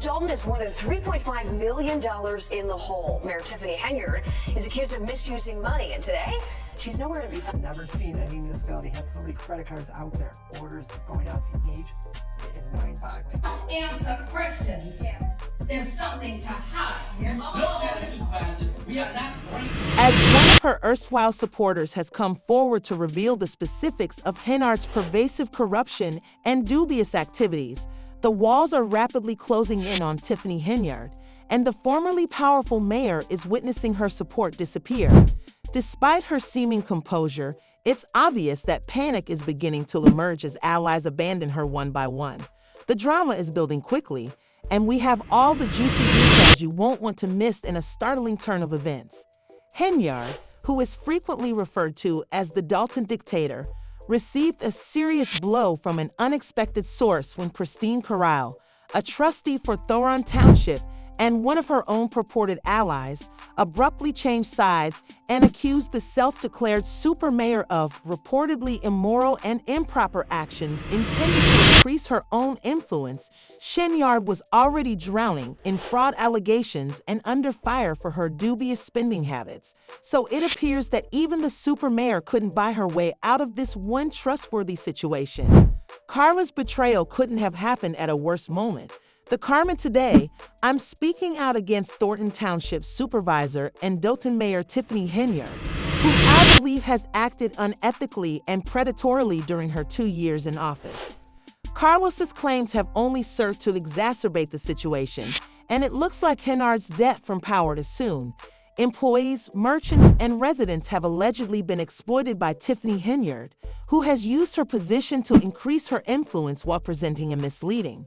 Dalton is more than $3.5 million in the hole. Mayor Tiffany Henyard is accused of misusing money, and today she's nowhere to be found. Never seen any municipality have so many credit cards out there. Orders going out to each. It is mind-boggling. Don't answer questions. There's something to hide. We are not great. As one of her erstwhile supporters has come forward to reveal the specifics of Henyard's pervasive corruption and dubious activities, the walls are rapidly closing in on Tiffany Henyard, and the formerly powerful mayor is witnessing her support disappear. Despite her seeming composure, it's obvious that panic is beginning to emerge as allies abandon her one by one. The drama is building quickly, and we have all the juicy details you won't want to miss in a startling turn of events. Henyard, who is frequently referred to as the Dalton dictator, received a serious blow from an unexpected source when Christine Corral, a trustee for Thoron Township and one of her own purported allies, abruptly changed sides and accused the self-declared super mayor of reportedly immoral and improper actions intended to increase her own influence. Henyard was already drowning in fraud allegations and under fire for her dubious spending habits. So it appears that even the super mayor couldn't buy her way out of this one trustworthy situation. Carla's betrayal couldn't have happened at a worse moment. The Carmen today, I'm speaking out against Thornton Township Supervisor and Dalton Mayor Tiffany Henyard, who I believe has acted unethically and predatorily during her 2 years in office. Carlos's claims have only served to exacerbate the situation, and it looks like Henyard's death from power is soon. Employees, merchants, and residents have allegedly been exploited by Tiffany Henyard, who has used her position to increase her influence while presenting a misleading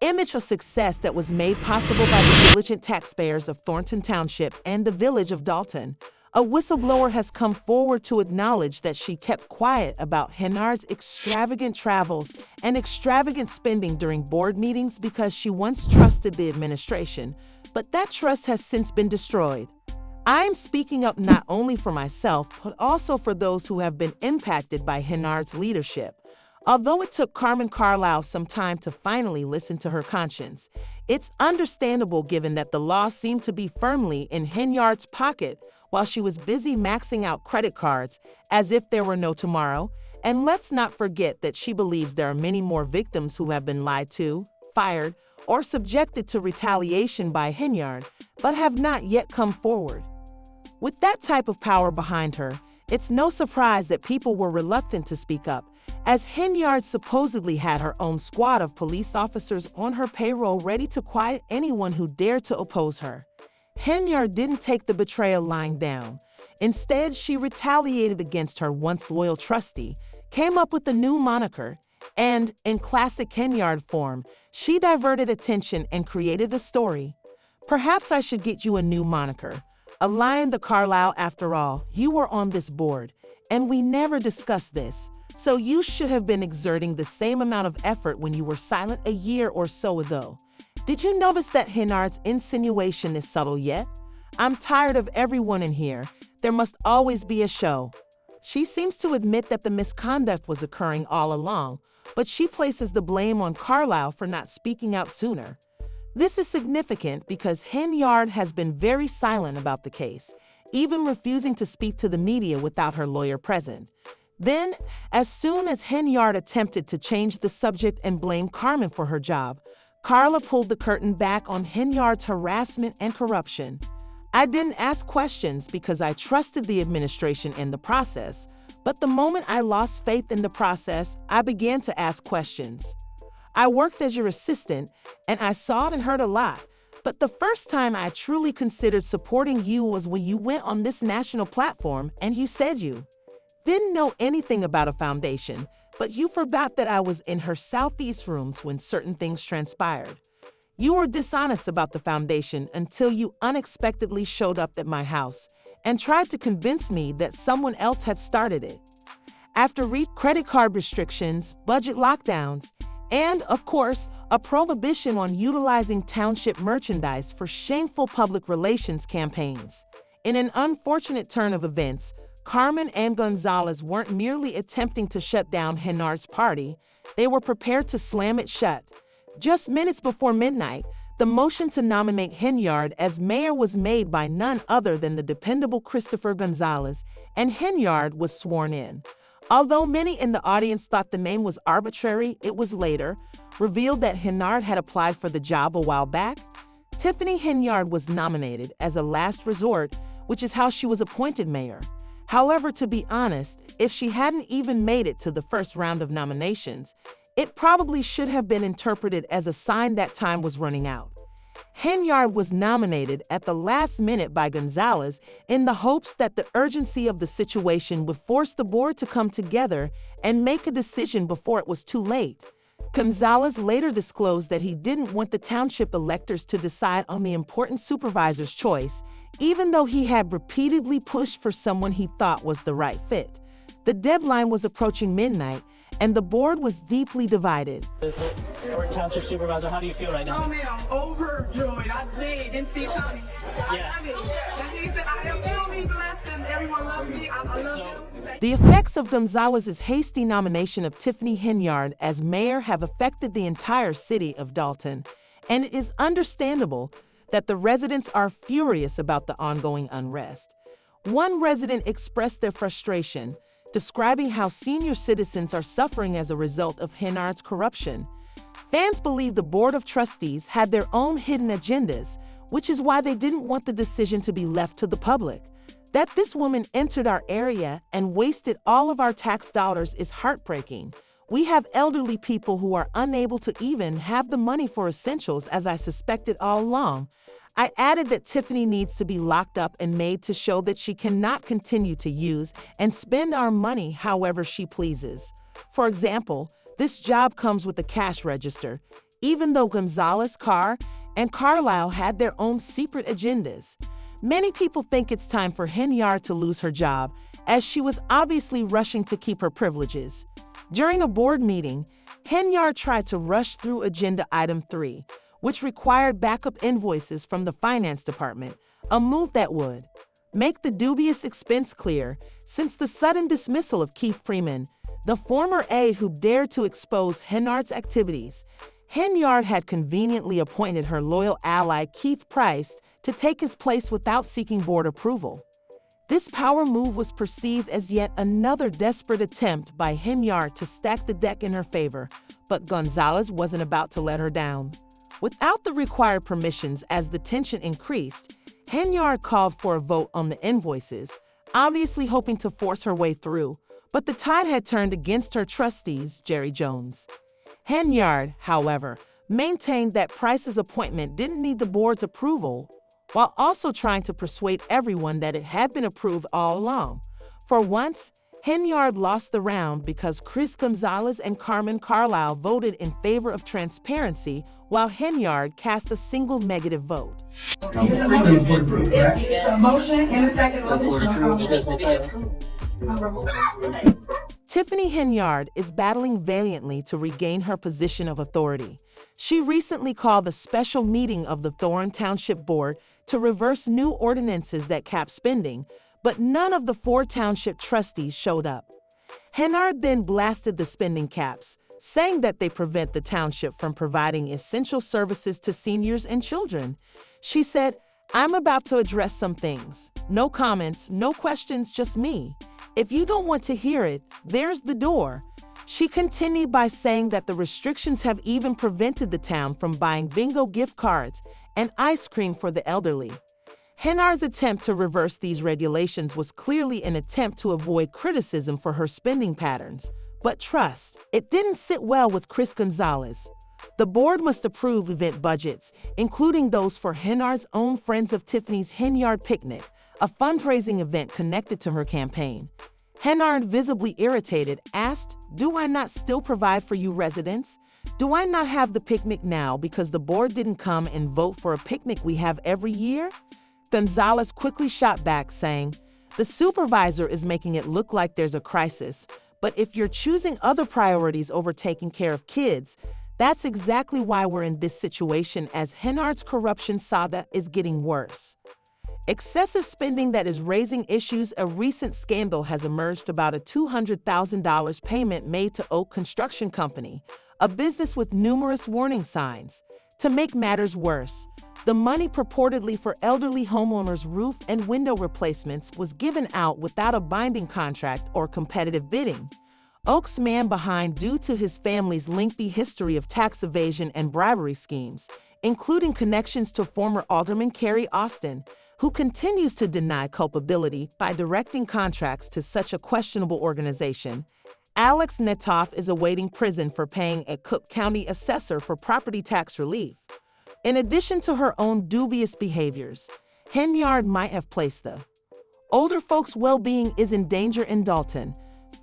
image of success that was made possible by the diligent taxpayers of Thornton Township and the village of Dalton. A whistleblower has come forward to acknowledge that she kept quiet about Henyard's extravagant travels and extravagant spending during board meetings because she once trusted the administration, but that trust has since been destroyed. I'm speaking up not only for myself, but also for those who have been impacted by Henyard's leadership. Although it took Carmen Carlisle some time to finally listen to her conscience, it's understandable given that the law seemed to be firmly in Henyard's pocket while she was busy maxing out credit cards as if there were no tomorrow. And let's not forget that she believes there are many more victims who have been lied to, fired, or subjected to retaliation by Henyard, but have not yet come forward. With that type of power behind her, it's no surprise that people were reluctant to speak up, as Henyard supposedly had her own squad of police officers on her payroll ready to quiet anyone who dared to oppose her. Henyard didn't take the betrayal lying down. Instead, she retaliated against her once loyal trustee, came up with a new moniker, and, in classic Henyard form, she diverted attention and created a story. Perhaps I should get you a new moniker. A Lion the Carlisle, after all, you were on this board, and we never discussed this. So you should have been exerting the same amount of effort when you were silent a year or so ago. Did you notice that Henyard's insinuation is subtle yet? I'm tired of everyone in here. There must always be a show. She seems to admit that the misconduct was occurring all along, but she places the blame on Carlisle for not speaking out sooner. This is significant because Henyard has been very silent about the case, even refusing to speak to the media without her lawyer present. Then, as soon as Henyard attempted to change the subject and blame Carmen for her job, Carla pulled the curtain back on Henyard's harassment and corruption. I didn't ask questions because I trusted the administration in the process, but the moment I lost faith in the process, I began to ask questions. I worked as your assistant, and I saw it and heard a lot, but the first time I truly considered supporting you was when you went on this national platform and you said you didn't know anything about a foundation, but you forgot that I was in her southeast rooms when certain things transpired. You were dishonest about the foundation until you unexpectedly showed up at my house and tried to convince me that someone else had started it. After credit card restrictions, budget lockdowns, and, of course, a prohibition on utilizing township merchandise for shameful public relations campaigns. In an unfortunate turn of events, Carmen and Gonzalez weren't merely attempting to shut down Henyard's party, they were prepared to slam it shut. Just minutes before midnight, The motion to nominate Henyard as mayor was made by none other than the dependable Christopher Gonzalez, and Henyard was sworn in. Although many in the audience thought the name was arbitrary, it was later revealed that Henyard had applied for the job a while back. Tiffany Henyard was nominated as a last resort, which is how she was appointed mayor. However, to be honest, if she hadn't even made it to the first round of nominations, it probably should have been interpreted as a sign that time was running out. Henyard was nominated at the last minute by Gonzalez in the hopes that the urgency of the situation would force the board to come together and make a decision before it was too late. Gonzalez later disclosed that he didn't want the township electors to decide on the important supervisor's choice, even though he had repeatedly pushed for someone he thought was the right fit. The deadline was approaching midnight, and the board was deeply divided. Our township supervisor, how do you feel right now? Oh man, I'm overjoyed. I did in Steve County. Yeah. I love it. That means that I am truly blessed and everyone loves me. I love them. The effects of Gonzalez's hasty nomination of Tiffany Henyard as mayor have affected the entire city of Dalton, and it is understandable that the residents are furious about the ongoing unrest. One resident expressed their frustration, describing how senior citizens are suffering as a result of Henyard's corruption. Fans believe the Board of Trustees had their own hidden agendas, which is why they didn't want the decision to be left to the public. That this woman entered our area and wasted all of our tax dollars is heartbreaking. We have elderly people who are unable to even have the money for essentials, as I suspected all along. I added that Tiffany needs to be locked up and made to show that she cannot continue to use and spend our money however she pleases. For example, this job comes with a cash register, even though Gonzalez, Carr, and Carlisle had their own secret agendas. Many people think it's time for Henyard to lose her job, as she was obviously rushing to keep her privileges. During a board meeting, Henyard tried to rush through Agenda Item 3, which required backup invoices from the finance department, a move that would make the dubious expense clear, since the sudden dismissal of Keith Freeman, the former aide who dared to expose Henyard's activities. Henyard had conveniently appointed her loyal ally Keith Price to take his place without seeking board approval. This power move was perceived as yet another desperate attempt by Henyard to stack the deck in her favor, but Gonzalez wasn't about to let her down. Without the required permissions, as the tension increased, Henyard called for a vote on the invoices, obviously hoping to force her way through, but the tide had turned against her trustees, Jerry Jones. Henyard, however, maintained that Price's appointment didn't need the board's approval, while also trying to persuade everyone that it had been approved all along. For once, Henyard lost the round because Chris Gonzalez and Carmen Carlisle voted in favor of transparency, while Henyard cast a single negative vote. It's a motion and a second. Tiffany Henyard is battling valiantly to regain her position of authority. She recently called a special meeting of the Thorne Township Board to reverse new ordinances that cap spending, but none of the 4 township trustees showed up. Henyard then blasted the spending caps, saying that they prevent the township from providing essential services to seniors and children. She said, "I'm about to address some things. No comments, no questions, just me. If you don't want to hear it, there's the door." She continued by saying that the restrictions have even prevented the town from buying bingo gift cards and ice cream for the elderly. Henyard's attempt to reverse these regulations was clearly an attempt to avoid criticism for her spending patterns. But trust, it didn't sit well with Chris Gonzalez. The board must approve event budgets, including those for Henyard's own Friends of Tiffany's Henyard Picnic, a fundraising event connected to her campaign. Henyard, visibly irritated, asked, "Do I not still provide for you residents? Do I not have the picnic now because the board didn't come and vote for a picnic we have every year?" Gonzalez quickly shot back, saying, "The supervisor is making it look like there's a crisis, but if you're choosing other priorities over taking care of kids, that's exactly why we're in this situation, as Henyard's corruption saga is getting worse." Excessive spending that is raising issues. A recent scandal has emerged about a $200,000 payment made to Oak Construction Company, a business with numerous warning signs. To make matters worse, the money purportedly for elderly homeowners' roof and window replacements was given out without a binding contract or competitive bidding. Oak's man behind due to his family's lengthy history of tax evasion and bribery schemes, including connections to former Alderman Kerry Austin, who continues to deny culpability by directing contracts to such a questionable organization. Alex Netoff is awaiting prison for paying a Cook County assessor for property tax relief. In addition to her own dubious behaviors, Henyard might have placed the older folks' well-being is in danger in Dalton.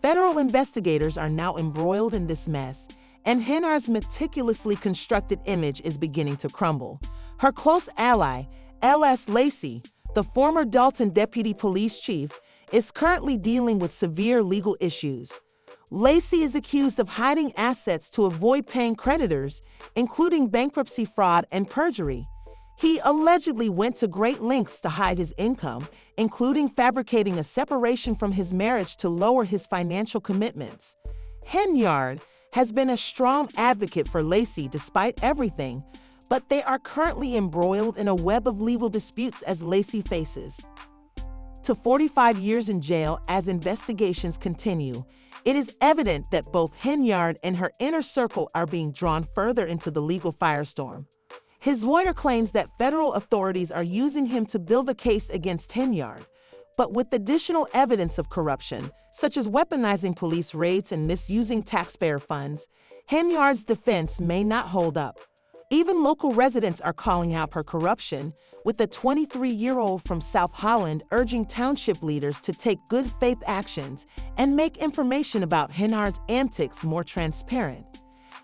Federal investigators are now embroiled in this mess, and Henyard's meticulously constructed image is beginning to crumble. Her close ally, L.S. Lacey, the former Dalton deputy police chief, is currently dealing with severe legal issues. Lacey is accused of hiding assets to avoid paying creditors, including bankruptcy fraud and perjury. He allegedly went to great lengths to hide his income, including fabricating a separation from his marriage to lower his financial commitments. Henyard has been a strong advocate for Lacey despite everything, but they are currently embroiled in a web of legal disputes as Lacey faces to 45 years in jail as investigations continue. It is evident that both Henyard and her inner circle are being drawn further into the legal firestorm. His lawyer claims that federal authorities are using him to build a case against Henyard, but with additional evidence of corruption, such as weaponizing police raids and misusing taxpayer funds, Henyard's defense may not hold up. Even local residents are calling out her corruption, with the 23-year-old from South Holland urging township leaders to take good faith actions and make information about Henyard's antics more transparent.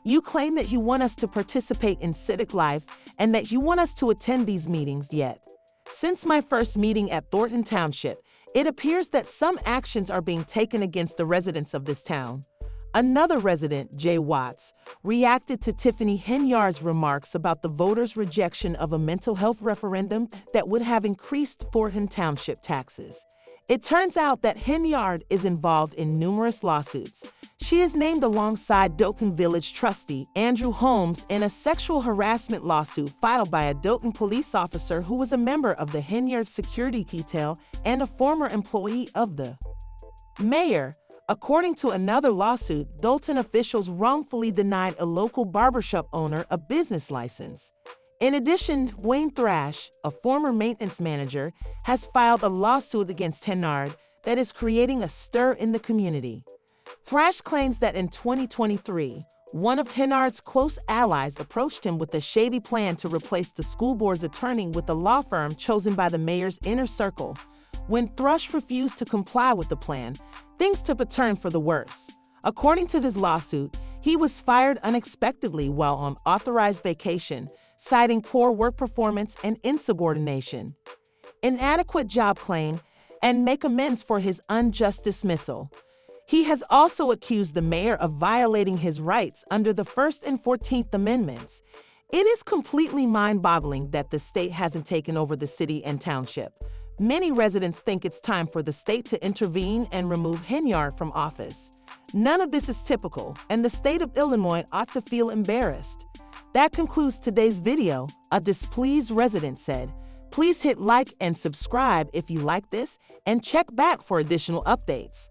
You claim that you want us to participate in civic life and that you want us to attend these meetings, yet since my first meeting at Thornton Township, it appears that some actions are being taken against the residents of this town. Another resident, Jay Watts, reacted to Tiffany Henyard's remarks about the voters' rejection of a mental health referendum that would have increased Thornton Township taxes. It turns out that Henyard is involved in numerous lawsuits. She is named alongside Dalton Village trustee Andrew Holmes in a sexual harassment lawsuit filed by a Dalton police officer who was a member of the Henyard security detail and a former employee of the mayor. According to another lawsuit, Dalton officials wrongfully denied a local barbershop owner a business license. In addition, Wayne Thrash, a former maintenance manager, has filed a lawsuit against Henyard that is creating a stir in the community. Thrash claims that in 2023, one of Henyard's close allies approached him with a shady plan to replace the school board's attorney with a law firm chosen by the mayor's inner circle. When Thrush refused to comply with the plan, things took a turn for the worse. According to this lawsuit, he was fired unexpectedly while on authorized vacation, citing poor work performance and insubordination, inadequate job claim, and make amends for his unjust dismissal. He has also accused the mayor of violating his rights under the First and 14th Amendments. It is completely mind-boggling that the state hasn't taken over the city and township. Many residents think it's time for the state to intervene and remove Henyard from office. None of this is typical, and the state of Illinois ought to feel embarrassed. That concludes today's video, a displeased resident said. Please hit like and subscribe if you like this, and check back for additional updates.